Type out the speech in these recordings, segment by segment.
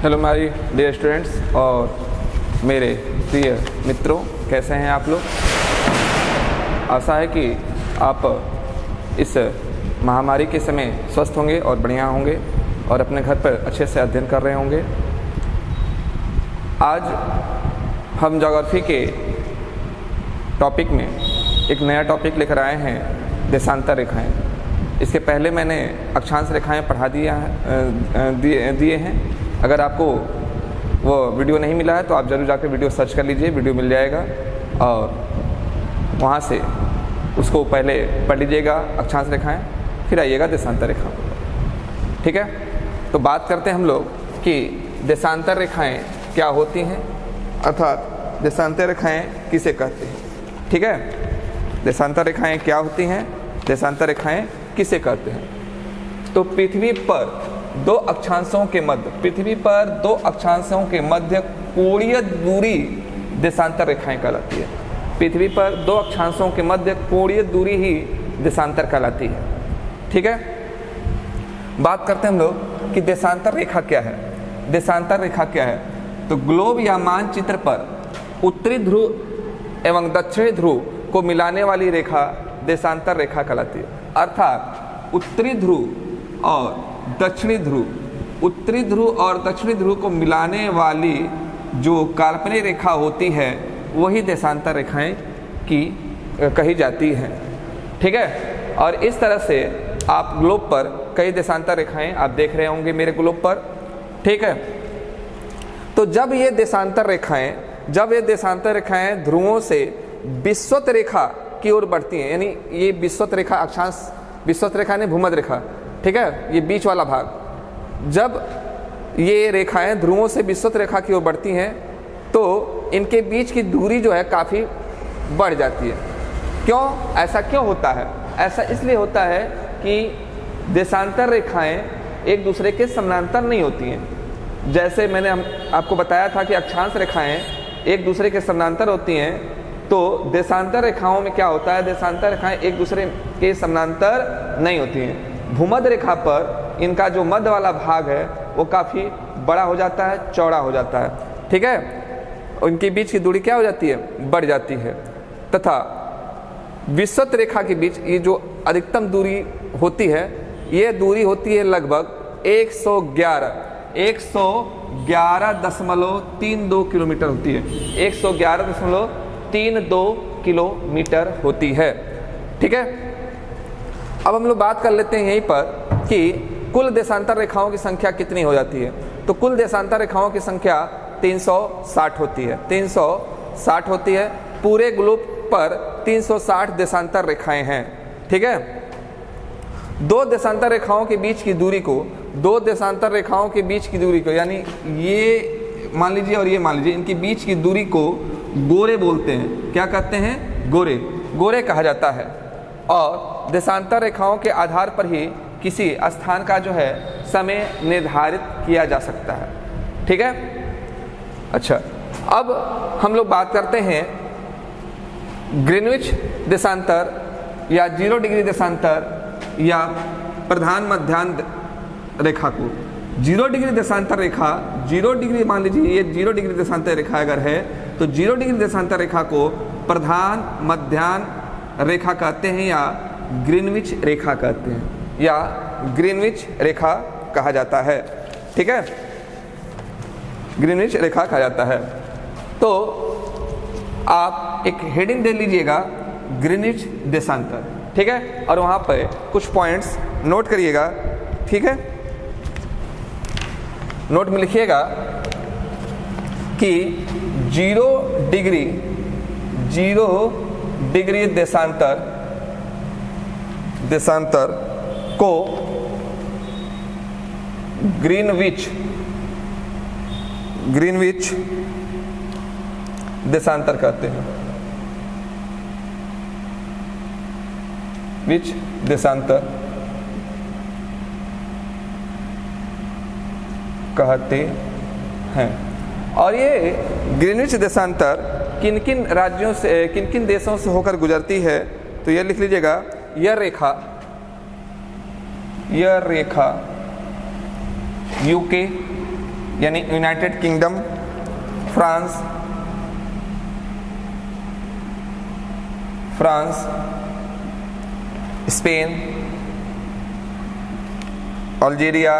Hello my dear students और मेरे प्रिय मित्रों, कैसे हैं आप लोग। आशा है कि आप इस महामारी के समय स्वस्थ होंगे और बढ़िया होंगे और अपने घर पर अच्छे से अध्ययन कर रहे होंगे। आज हम ज्योग्राफी के टॉपिक में एक नया टॉपिक लेकर आए हैं, देशांतर रेखाएं। इसके पहले मैंने अक्षांश रेखाएं पढ़ा दिए हैं। अगर आपको वो वीडियो नहीं मिला है तो आप ज़रूर जाकर वीडियो सर्च कर लीजिए, वीडियो मिल जाएगा और वहाँ से उसको पहले पढ़ लीजिएगा अक्षांश रेखाएं, फिर आइएगा देशांतर रेखा। ठीक है, तो बात करते हैं हम लोग कि देशांतर रेखाएं क्या होती हैं, अर्थात देशांतर रेखाएं किसे कहते हैं। ठीक है, देशांतर रेखाएं क्या होती हैं, देशांतर रेखाएं किसे कहते हैं। तो पृथ्वी पर दो अक्षांशों के मध्य कोणीय दूरी देशांतर रेखाएं कहलाती है। पृथ्वी पर दो अक्षांशों के मध्य कोणीय दूरी ही देशांतर कहलाती है। ठीक है, बात करते हैं हम लोग कि देशांतर रेखा क्या है। देशांतर रेखा क्या है, तो ग्लोब या मानचित्र पर उत्तरी ध्रुव एवं दक्षिणी ध्रुव को मिलाने वाली रेखा देशांतर रेखा कहलाती है। अर्थात उत्तरी ध्रुव और दक्षिणी ध्रुव को मिलाने वाली जो काल्पनिक रेखा होती है वही देशांतर रेखाएं की कही जाती हैं। ठीक है, और इस तरह से आप ग्लोब पर कई देशांतर रेखाएं आप देख रहे होंगे मेरे ग्लोब पर। ठीक है, तो जब ये देशांतर रेखाएं ध्रुवों से विषुवत रेखा की ओर बढ़ती हैं, यानी ये विषुवत रेखा अक्षांश, विषुवत रेखा ने भूमध्य रेखा, ठीक है, ये बीच वाला भाग, जब ये रेखाएं ध्रुवों से विषुवत रेखा की ओर बढ़ती हैं तो इनके बीच की दूरी जो है काफ़ी बढ़ जाती है। क्यों, ऐसा क्यों होता है? ऐसा इसलिए होता है कि देशांतर रेखाएं एक दूसरे के समानांतर नहीं होती हैं। जैसे मैंने आपको बताया था कि अक्षांश रेखाएं एक दूसरे के समानांतर होती हैं, तो देशांतर रेखाओं में क्या होता है, देशांतर रेखाएं एक दूसरे के समानांतर नहीं होती हैं। भूमध्य रेखा पर इनका जो मध्य वाला भाग है वो काफ़ी बड़ा हो जाता है, चौड़ा हो जाता है। ठीक है, उनके बीच की दूरी क्या हो जाती है, बढ़ जाती है। तथा विषुवत रेखा के बीच ये जो अधिकतम दूरी होती है, ये दूरी होती है लगभग 111.32 किलोमीटर होती है। 111.32 किलोमीटर होती है। ठीक है, अब हम लोग बात कर लेते हैं यहीं पर कि कुल देशांतर रेखाओं की संख्या कितनी हो जाती है। तो कुल देशांतर रेखाओं की संख्या 360 होती है। 360 होती है। पूरे ग्लोब पर 360 देशांतर रेखाएं हैं। ठीक है, दो देशांतर रेखाओं के बीच की दूरी को यानी ये मान लीजिए और ये मान लीजिए, इनके बीच की दूरी को गोरे बोलते हैं। क्या कहते हैं, गोरे कहा जाता है। और देशांतर रेखाओं के आधार पर ही किसी स्थान का जो है समय निर्धारित किया जा सकता है। ठीक है, अच्छा, अब हम लोग बात करते हैं ग्रीनविच देशांतर या 0 डिग्री देशांतर या प्रधान मध्याह्न रेखा को। 0 डिग्री देशांतर रेखा, 0 डिग्री मान लीजिए ये 0 डिग्री देशांतर रेखा अगर है तो 0 डिग्री देशांतर रेखा को प्रधान मध्याह्न रेखा कहते हैं या ग्रीनविच रेखा कहते हैं या ग्रीनविच रेखा कहा जाता है। ठीक है, ग्रीनविच रेखा कहा जाता है। तो आप एक हेडिंग दे लीजिएगा, ग्रीनविच देशांतर। ठीक है, और वहाँ पर कुछ पॉइंट्स नोट करिएगा। ठीक है, नोट में लिखिएगा कि 0 डिग्री देशांतर को ग्रीनविच देशांतर कहते हैं। विच देशांतर कहते हैं। और ये ग्रीनविच देशांतर किन किन राज्यों से, किन किन देशों से होकर गुजरती है, तो ये लिख लीजिएगा, यह रेखा यूके, यानी United Kingdom, France, Spain, Algeria,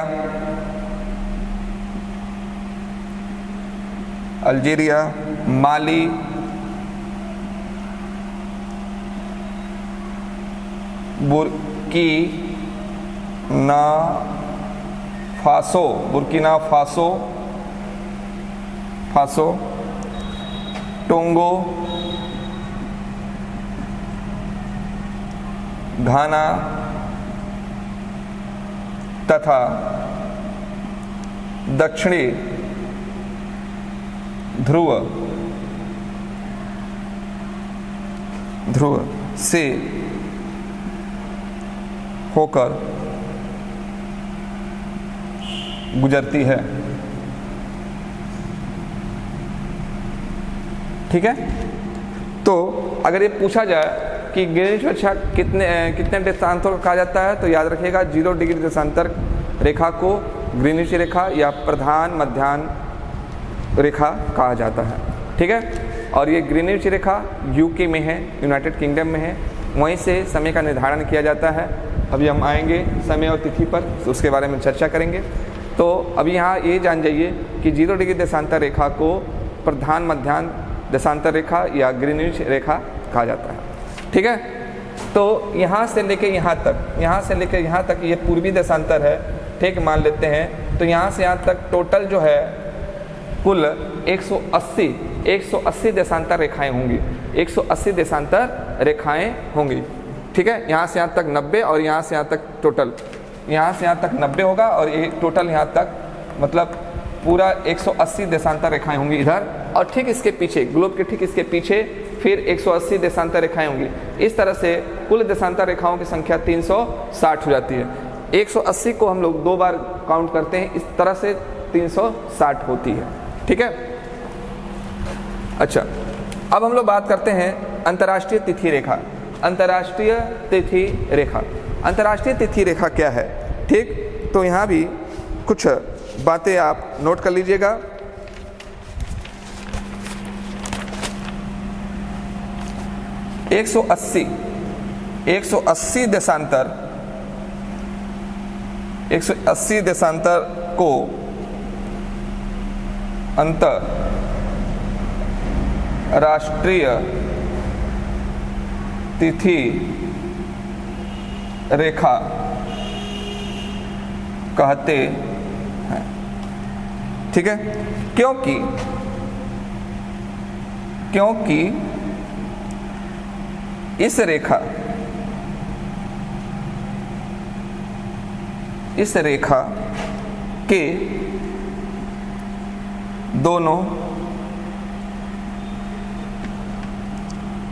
Mali, Burkina Faso, Togo, Ghana तथा दक्षिणी ध्रुव से होकर गुजरती है। ठीक है, तो अगर ये पूछा जाए कि ग्रीनिच रेखा कितने देशांतरों को कहा जाता है, तो याद रखिएगा 0 डिग्री देशांतर रेखा को ग्रीनिच रेखा या प्रधान मध्याह्न रेखा कहा जाता है। ठीक है, और ये ग्रीनिच रेखा यूके में है, यूनाइटेड किंगडम में है, वहीं से समय का निर्धारण किया जाता है। अभी हम आएंगे समय और तिथि पर, तो उसके बारे में चर्चा करेंगे। तो अभी यहाँ ये जान जाइए कि 0 डिग्री देशांतर रेखा को प्रधान मध्याह्न देशांतर रेखा या ग्रीनिच रेखा कहा जाता है। ठीक है, तो यहाँ से लेके यहाँ तक ये पूर्वी देशांतर है। ठीक, मान लेते हैं। तो यहाँ से यहाँ तक टोटल जो है कुल 180 देशांतर रेखाएं होंगी, 180 देशांतर रेखाएं होंगी। ठीक है, यहाँ से यहाँ तक 90 और यहाँ से यहाँ तक टोटल, यहाँ से यहाँ तक 90 होगा और ये टोटल यहाँ तक मतलब पूरा 180 देशांतर रेखाएं होंगी इधर, और ठीक इसके पीछे, ग्लोब के ठीक इसके पीछे फिर 180 देशांतर रेखाएं होंगी। इस तरह से कुल देशांतर रेखाओं की संख्या 360 हो जाती है। 180 को हम लोग 2 बार काउंट करते हैं, इस तरह से 360 होती है। ठीक है, अच्छा, अब हम लोग बात करते हैं अंतर्राष्ट्रीय तिथि रेखा। अंतर्राष्ट्रीय तिथि रेखा क्या है? ठीक, तो यहाँ भी कुछ बातें आप नोट कर लीजिएगा। एक सौ अस्सी देशांतर को अंतर्राष्ट्रीय तिथि रेखा कहते हैं। ठीक है, क्योंकि इस रेखा के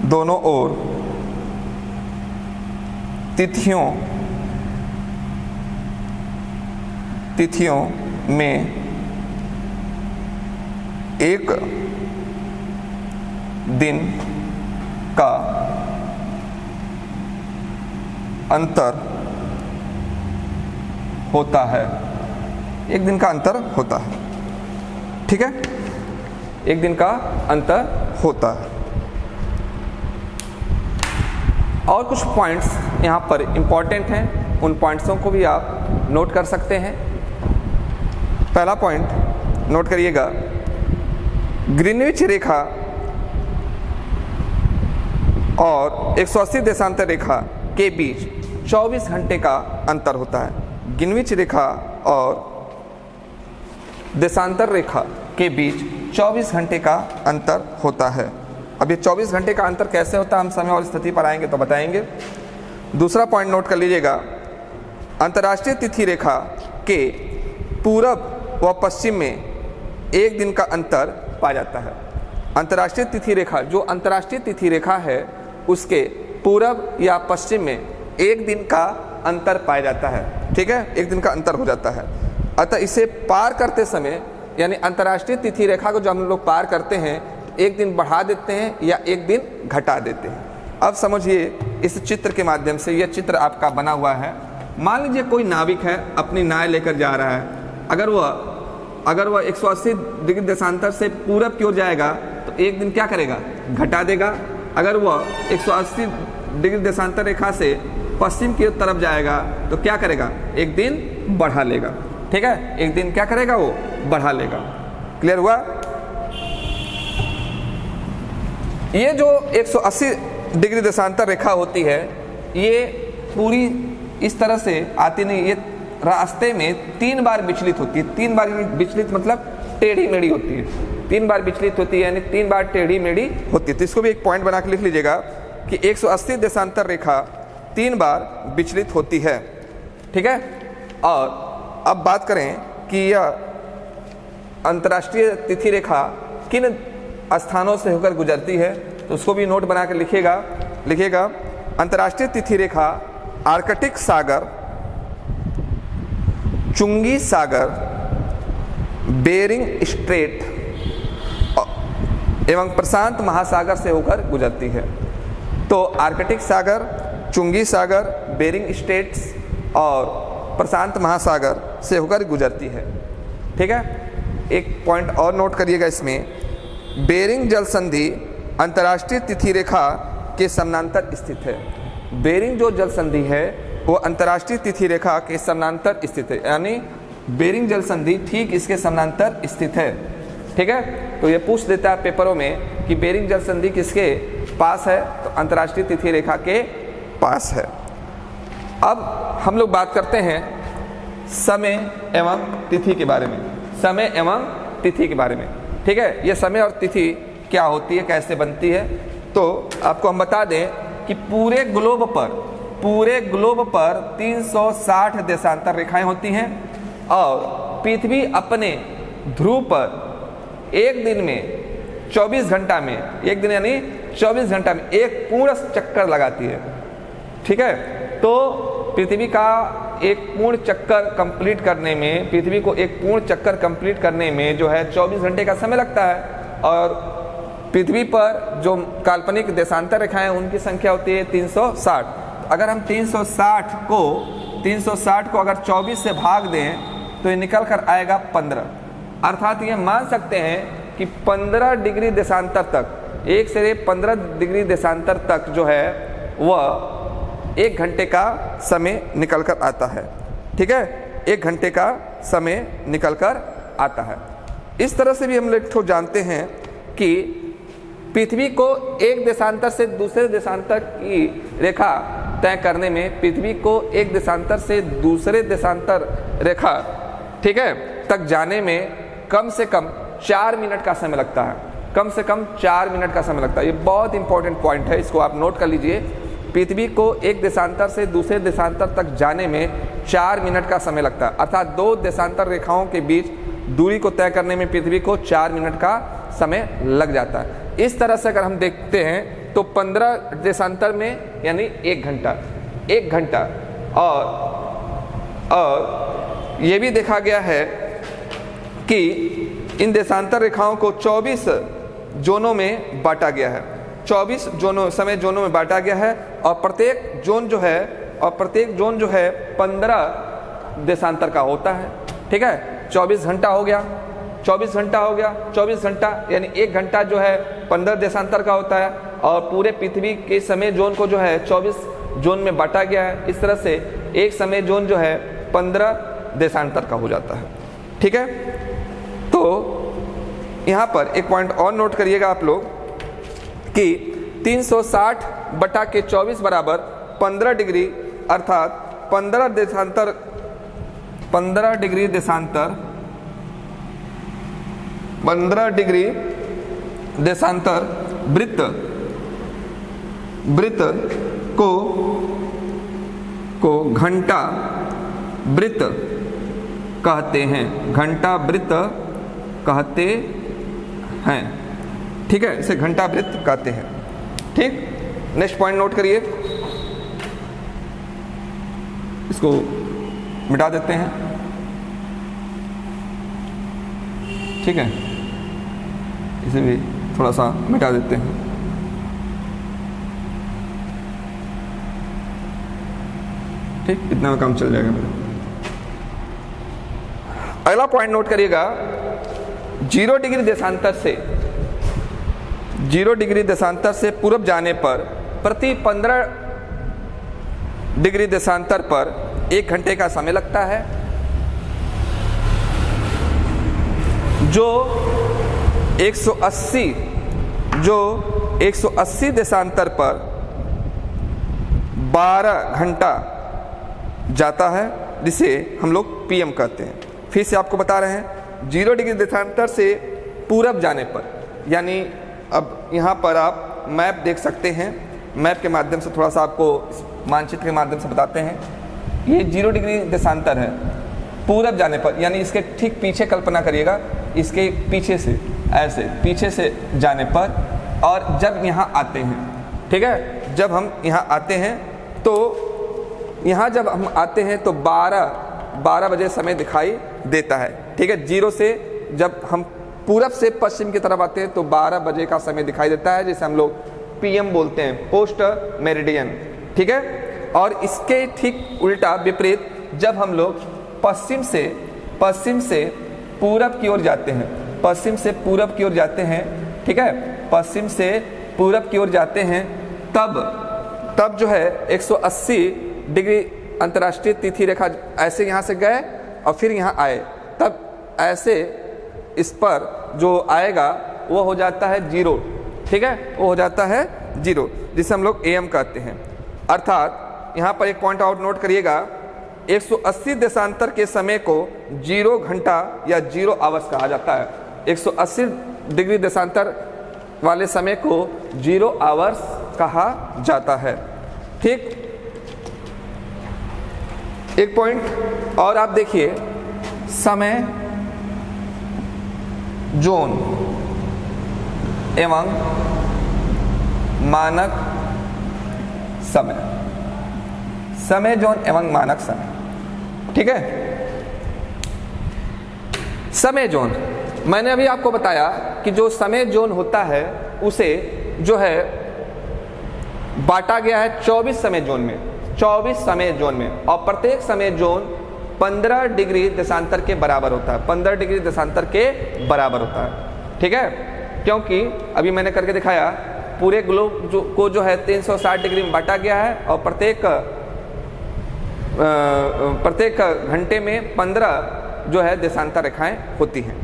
दोनों ओर तिथियों में एक दिन का अंतर होता है। एक दिन का अंतर होता है। ठीक है, एक दिन का अंतर होता है। और कुछ पॉइंट्स यहाँ पर इम्पॉर्टेंट हैं, उन पॉइंट्सों को भी आप नोट कर सकते हैं। पहला पॉइंट नोट करिएगा, ग्रीनिच रेखा और 180 देशांतर रेखा के बीच 24 घंटे का अंतर होता है। ग्रीनिच रेखा और देशांतर रेखा के बीच 24 घंटे का अंतर होता है। अब ये 24 घंटे का अंतर कैसे होता है, हम समय और स्थिति पर आएंगे तो बताएंगे। दूसरा पॉइंट नोट कर लीजिएगा, अंतर्राष्ट्रीय तिथि रेखा के पूरब व पश्चिम में एक दिन का अंतर पाया जाता है। अंतर्राष्ट्रीय तिथि रेखा, जो अंतर्राष्ट्रीय तिथि रेखा है, उसके पूरब या पश्चिम में एक दिन का अंतर पाया जाता है। ठीक है, एक दिन का अंतर हो जाता है। अतः इसे पार करते समय, यानी अंतर्राष्ट्रीय तिथि रेखा को जब हम लोग पार करते हैं, एक दिन बढ़ा देते हैं या एक दिन घटा देते हैं। अब समझिए इस चित्र के माध्यम से, यह चित्र आपका बना हुआ है। मान लीजिए कोई नाविक है, अपनी नाव लेकर जा रहा है। अगर वह अगर वह 180 डिग्री देशांतर से पूरब की ओर जाएगा तो एक दिन क्या करेगा, घटा देगा। अगर वह 180 डिग्री देशांतर रेखा से पश्चिम की तरफ जाएगा तो क्या करेगा, एक दिन बढ़ा लेगा। ठीक है, एक दिन क्या करेगा, वो बढ़ा लेगा। क्लियर हुआ? ये जो 180 डिग्री देशांतर रेखा होती है ये पूरी इस तरह से आती नहीं, ये रास्ते में 3 बार विचलित होती है। 3 बार विचलित मतलब टेढ़ी मेढ़ी होती है। 3 बार विचलित होती है यानी 3 बार टेढ़ी मेढ़ी होती है। तो इसको भी एक पॉइंट बना के लिख लीजिएगा कि 180 देशांतर रेखा 3 बार विचलित होती है। ठीक है, और अब बात करें कि यह अंतर्राष्ट्रीय तिथि रेखा किन स्थानों से होकर गुजरती है, तो उसको भी नोट बना के लिखिएगा। अंतर्राष्ट्रीय तिथि रेखा आर्कटिक सागर, चुंगी सागर, बेरिंग स्ट्रेट एवं प्रशांत महासागर से होकर गुजरती है। तो आर्कटिक सागर, चुंगी सागर, बेरिंग स्ट्रेट्स और प्रशांत महासागर से होकर गुजरती है। ठीक है, एक पॉइंट और नोट करिएगा इसमें, बेरिंग जल संधि अंतर्राष्ट्रीय तिथि रेखा के समानांतर स्थित है। बेरिंग जो जल संधि है वो अंतर्राष्ट्रीय तिथि रेखा के समानांतर स्थित है, यानी बेरिंग जल संधि ठीक इसके समानांतर स्थित है। ठीक है, तो ये पूछ देता है पेपरों में कि बेरिंग जल संधि किसके पास है, तो अंतर्राष्ट्रीय तिथि रेखा के पास है। अब हम लोग बात करते हैं समय एवं तिथि के बारे में, समय एवं तिथि के बारे में। ठीक है, ये समय और तिथि क्या होती है, कैसे बनती है, तो आपको हम बता दें कि पूरे ग्लोब पर 360 देशांतर रेखाएं होती हैं और पृथ्वी अपने ध्रुव पर एक दिन में 24 घंटा में, एक दिन यानी 24 घंटा में एक पूर्ण चक्कर लगाती है। ठीक है, तो पृथ्वी का एक पूर्ण चक्कर कंप्लीट करने में, पृथ्वी को एक पूर्ण चक्कर कंप्लीट करने में जो है 24 घंटे का समय लगता है। और पृथ्वी पर जो काल्पनिक देशांतर रेखाएं उनकी संख्या होती है 360। अगर हम 360 को अगर 24 से भाग दें तो ये निकल कर आएगा 15। अर्थात ये मान सकते हैं कि 15 डिग्री देशांतर तक, 1 से 15 डिग्री देशांतर तक जो है वह 1 घंटे का समय निकल कर आता है। ठीक है, 1 घंटे का समय निकल कर आता है। इस तरह से भी हम लोग जानते हैं कि पृथ्वी को एक देशांतर से दूसरे देशांतर की रेखा तय करने में, पृथ्वी को एक देशांतर से दूसरे देशांतर रेखा, ठीक है, तक जाने में कम से कम 4 मिनट का समय लगता है। कम से कम 4 मिनट का समय लगता है। ये बहुत इंपॉर्टेंट पॉइंट है, इसको आप नोट कर लीजिए। पृथ्वी को एक देशांतर से दूसरे देशांतर तक जाने में 4 मिनट का समय लगता है। अर्थात 2 देशांतर रेखाओं के बीच दूरी को तय करने में पृथ्वी को 4 मिनट का समय लग जाता है। इस तरह से अगर हम देखते हैं तो 15 देशांतर में यानी 1 घंटा। और ये भी देखा गया है कि इन देशांतर रेखाओं को 24 जोनों में बांटा गया है। 24 जोनों, समय जोनों में बांटा गया है और प्रत्येक जोन जो है 15 देशांतर का होता है। ठीक है, 24 घंटा हो गया, 24 घंटा यानी 1 घंटा जो है 15 देशांतर का होता है और पूरे पृथ्वी के समय जोन को जो है 24 जोन में बांटा गया है। इस तरह से एक समय जोन जो है 15 देशांतर का हो जाता है। ठीक है, तो यहाँ पर एक पॉइंट और नोट करिएगा आप लोग कि 360/24 बराबर 15 डिग्री, अर्थात 15 डिग्री देशांतर वृत्त को घंटा वृत्त कहते हैं। घंटा वृत्त कहते हैं। ठीक है, इसे घंटा वृत्त कहते हैं। ठीक, नेक्स्ट पॉइंट नोट करिए, इसको मिटा देते हैं। ठीक है, इसे भी थोड़ा सा मिटा देते हैं। ठीक, इतना में काम चल जाएगा मेरा। अगला पॉइंट नोट करिएगा, 0 डिग्री देशांतर से पूर्व जाने पर प्रति 15 डिग्री देशांतर पर 1 घंटे का समय लगता है। जो 180 देशांतर पर 12 घंटा जाता है, जिसे हम लोग PM कहते हैं। फिर से आपको बता रहे हैं, 0 डिग्री देशांतर से पूरब जाने पर, यानी अब यहाँ पर आप मैप देख सकते हैं, मैप के माध्यम से थोड़ा सा आपको मानचित्र के माध्यम से बताते हैं। ये 0 डिग्री देशांतर है पूरब जाने पर, यानी इसके ठीक पीछे कल्पना करिएगा, इसके पीछे से ऐसे पीछे से जाने पर, और जब यहाँ आते हैं, ठीक है, जब हम यहाँ आते हैं तो यहाँ जब हम आते हैं तो 12 बजे समय दिखाई देता है, ठीक है। 0 से जब हम पूरब से पश्चिम की तरफ आते हैं तो 12 बजे का समय दिखाई देता है, जिसे हम लोग PM बोलते हैं, पोस्ट मेरिडियन, ठीक है। और इसके ठीक उल्टा विपरीत जब हम लोग पश्चिम से पूरब की ओर जाते हैं, पश्चिम से पूरब की ओर जाते हैं, ठीक है, पश्चिम से पूरब की ओर जाते हैं, तब जो है 180 डिग्री अंतर्राष्ट्रीय तिथि रेखा ऐसे यहाँ से गए और फिर यहाँ आए, तब ऐसे इस पर जो आएगा वो हो जाता है 0, ठीक है, वो हो जाता है 0, जिसे हम लोग AM कहते हैं। अर्थात यहाँ पर एक पॉइंट आउट नोट करिएगा, 180 देशांतर के समय को 0 घंटा या 0 आवर्स कहा जाता है। 180 डिग्री देशांतर वाले समय को 0 आवर्स कहा जाता है, ठीक। एक पॉइंट और आप देखिए, समय जोन एवं मानक समय, समय जोन एवं मानक समय, ठीक है। समय जोन, मैंने अभी आपको बताया कि जो समय जोन होता है उसे जो है बांटा गया है 24 समय जोन में, 24 समय जोन में, और प्रत्येक समय जोन 15 डिग्री देशांतर के बराबर होता है, 15 डिग्री देशांतर के बराबर होता है, ठीक है। क्योंकि अभी मैंने करके दिखाया, पूरे ग्लोब को जो है 360 डिग्री में बांटा गया है, और प्रत्येक घंटे में 15 जो है देशांतर रेखाएं होती हैं,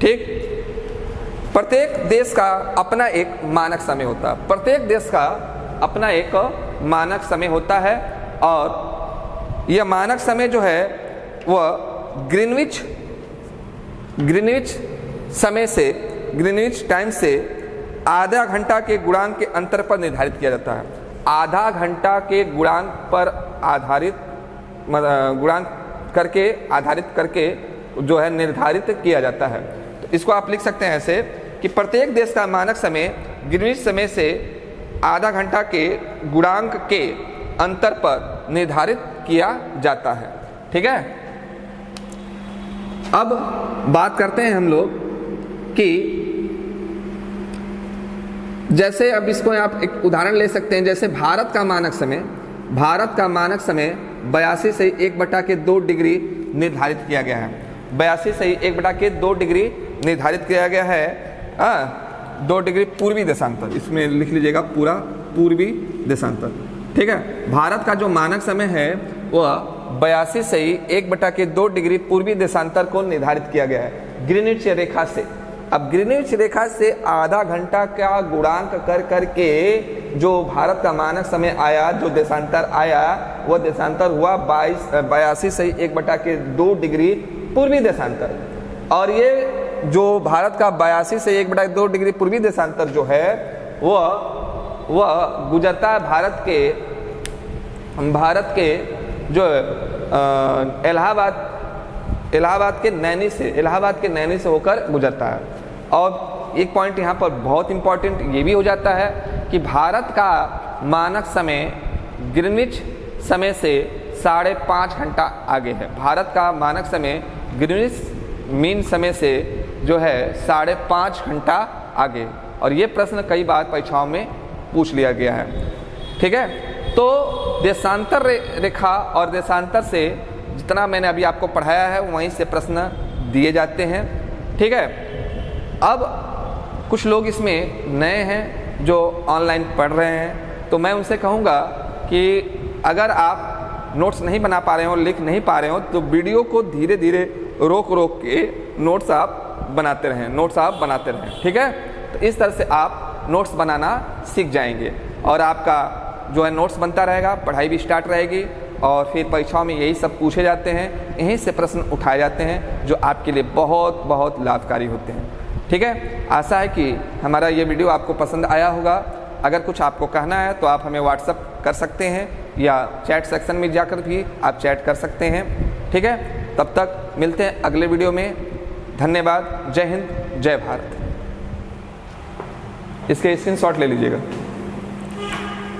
ठीक। प्रत्येक देश का अपना एक मानक समय होता है, प्रत्येक देश का अपना एक मानक समय होता है, और यह मानक समय जो है वह ग्रीनविच समय से, ग्रीनविच टाइम से आधा घंटा के गुणांक के अंतर पर निर्धारित किया जाता है। आधा घंटा के गुणांक पर आधारित आधारित करके जो है निर्धारित किया जाता है। तो इसको आप लिख सकते हैं ऐसे कि प्रत्येक देश का मानक समय ग्रीनविच समय से आधा घंटा के गुणांक के अंतर पर निर्धारित किया जाता है, ठीक है। अब बात करते हैं हम लोग कि जैसे अब इसको आप एक उदाहरण ले सकते हैं, जैसे भारत का मानक समय 82 से 1/2 डिग्री निर्धारित किया गया है। 82 से 1/2 डिग्री निर्धारित किया गया है। 2 डिग्री पूर्वी देशांतर, इसमें लिख लीजिएगा पूरा पूर्वी देशांतर, ठीक है। भारत का जो मानक समय है वह 82 से 1/2 डिग्री पूर्वी देशांतर को निर्धारित किया गया है ग्रीनविच रेखा से। अब ग्रीनविच रेखा से आधा घंटा का गुणांक कर करके जो भारत का मानक समय आया, जो देशांतर आया, वह देशांतर हुआ 82 से 1/2 डिग्री पूर्वी देशांतर। और ये जो भारत का 82 से 1/2 डिग्री पूर्वी देशांतर जो है वह गुजरता है भारत के जो इलाहाबाद के नैनी से होकर गुजरता है। और एक पॉइंट यहाँ पर बहुत इंपॉर्टेंट ये भी हो जाता है कि भारत का मानक समय ग्रीनविच समय से 5.5 घंटा आगे है। भारत का मानक समय ग्रीनविच मीन समय से जो है 5.5 घंटा आगे। और ये प्रश्न कई बार परीक्षाओं में पूछ लिया गया है, ठीक है। तो देशांतर रेखा और देशांतर से जितना मैंने अभी आपको पढ़ाया है वहीं से प्रश्न दिए जाते हैं। ठीक है, अब कुछ लोग इसमें नए हैं जो ऑनलाइन पढ़ रहे हैं, तो मैं उनसे कहूँगा कि अगर आप नोट्स नहीं बना पा रहे हो, लिख नहीं पा रहे हो, तो वीडियो को धीरे धीरे रोक रोक के नोट्स आप बनाते रहें। ठीक है, तो इस तरह से आप नोट्स बनाना सीख जाएंगे और आपका जो है नोट्स बनता रहेगा, पढ़ाई भी स्टार्ट रहेगी और फिर परीक्षाओं में यही सब पूछे जाते हैं, यहीं से प्रश्न उठाए जाते हैं जो आपके लिए बहुत बहुत लाभकारी होते हैं। ठीक है, आशा है कि हमारा ये वीडियो आपको पसंद आया होगा। अगर कुछ आपको कहना है तो आप हमें व्हाट्सअप कर सकते हैं या चैट सेक्शन में जाकर भी आप चैट कर सकते हैं। ठीक है, तब तक मिलते हैं अगले वीडियो में। धन्यवाद। जय हिंद, जय भारत। इसके स्क्रीनशॉट ले लीजिएगा।